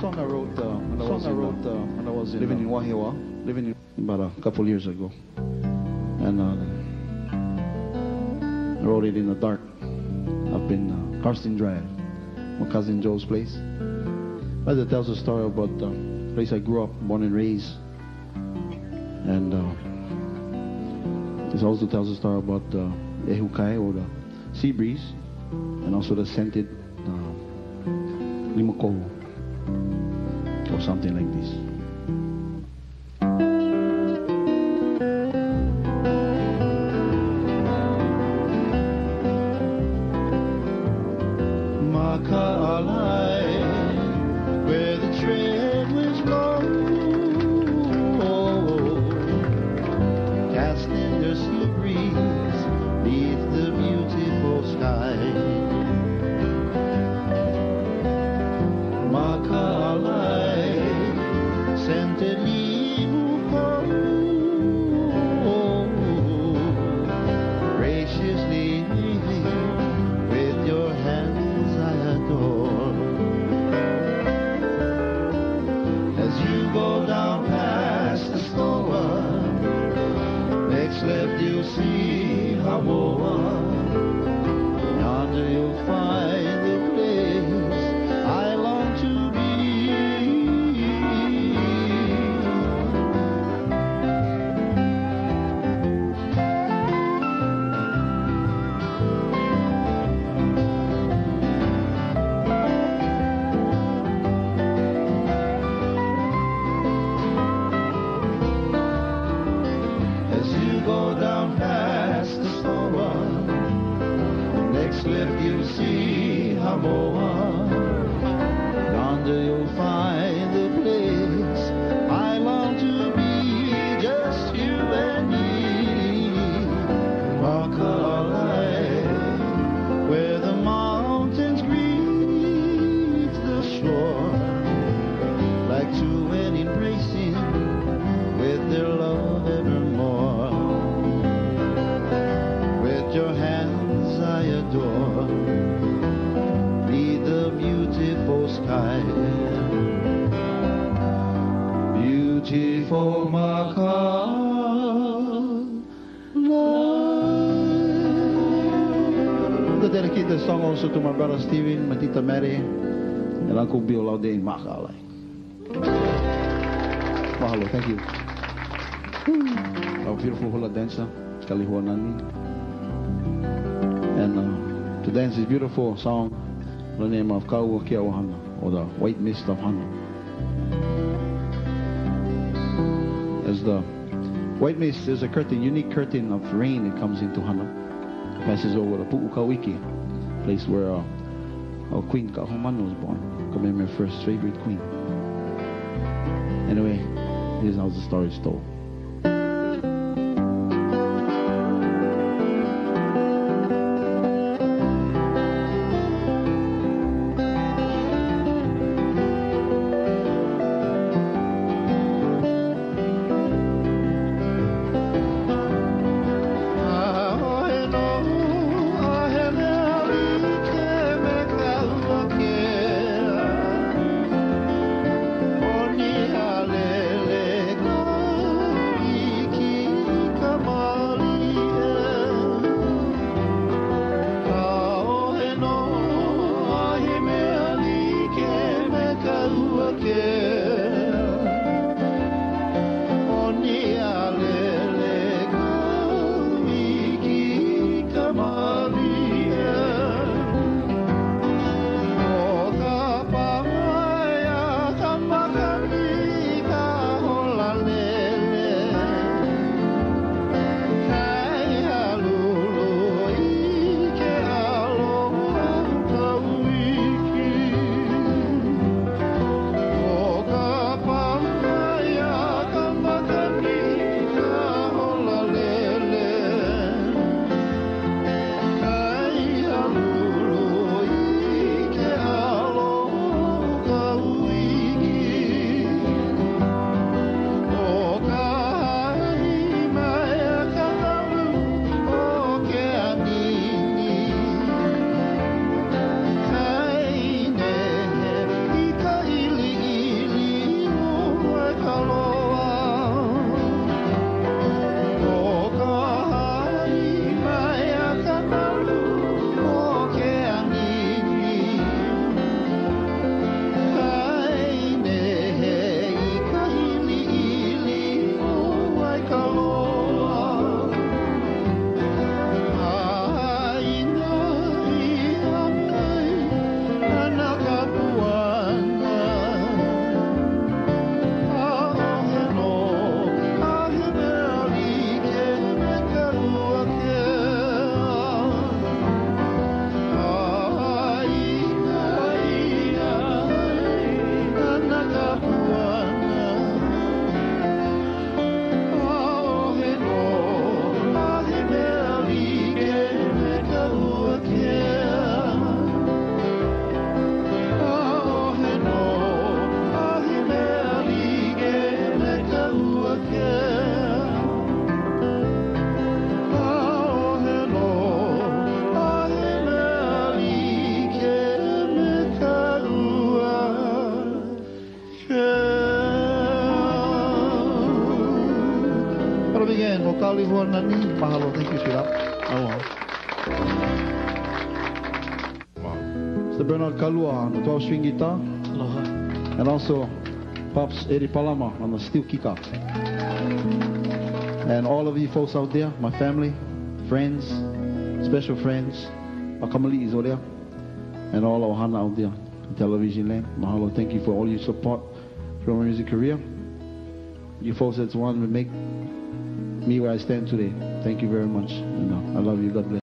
Song I wrote when I was living in Wahiawa, about a couple years ago, and I wrote it in the dark up in Karsten Drive, my cousin Joe's place. But it tells a story about the place I grew up, born and raised, and it also tells a story about the ehukai, or the sea breeze, and also the scented limako, or something like this. Also to my brother Steven, my tita Mary, and Uncle Bill out there in Makalai. Mahalo, thank you. Our beautiful hula dancer, Kalihua Nani. And to dance this beautiful song, the name of Kaua Kiawahana, or the White Mist of Hana. As the white mist is a curtain, unique curtain of rain that comes into Hana, passes over the Pu'ukawiki, place where our queen Kahumanu was born. My first favorite queen. Anyway, here's how the story is told. Kali Nani. Mahalo. Thank you, sweetheart. Oh. Mr. Bernard Kalua on the 12-string guitar. Aloha. And also Pops Eddie Palama on the steel kicker. And all of you folks out there, my family, friends, special friends, Akamali is over there, and all our Hana out there in television land. Mahalo, thank you for all your support from my music career. You folks that's one to make me where I stand today. Thank you very much. I love you. God bless.